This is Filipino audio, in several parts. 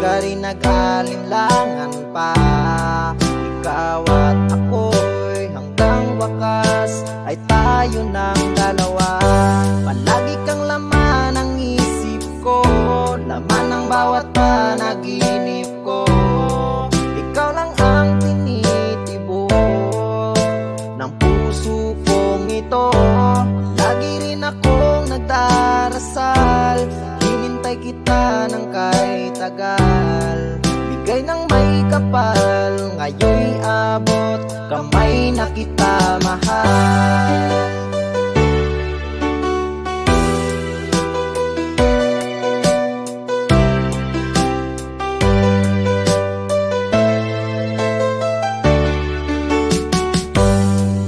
ka rin nag-alinlangan pa. Ikaw at ako'y hanggang wakas ay tayo ng dalawa. Palagi kang laman ng isip ko, laman ng bawat panaginip ko. Ikaw lang ang tinitibok ng puso kong ito. Lagi rin akong nagdarasal, hinintay kita ng kahit tagal. Bigay ng may kapal, ngayon'y abot kamay na kita mahal.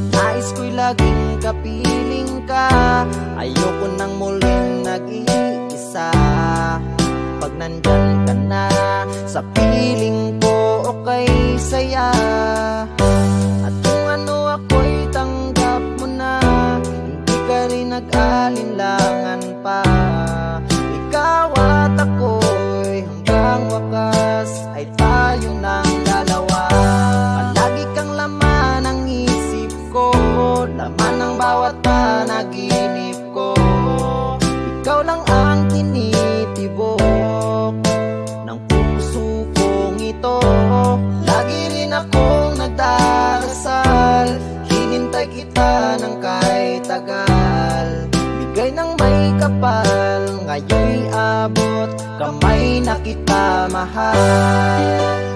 Nais ko'y laging kapiling ka, ayoko nang muling nag-iisa. Pag nandyan ka na sa piling ko, okay saya. At kung ano ako'y tanggap mo na, hindi ka rin nag-alinlangan pa. Ikaw at ako'y hanggang wakas ay tayo ng dalawa. Palagi kang laman ng isip ko, laman ng bawat panaginip ko. Ikaw lang ang tinitibok ng puso kong ito. Lagi rin akong nagdarasal, hinintay kita ng kahit tagal. Bigay ng may kapal, ngayon'y abot kamay na kita mahal.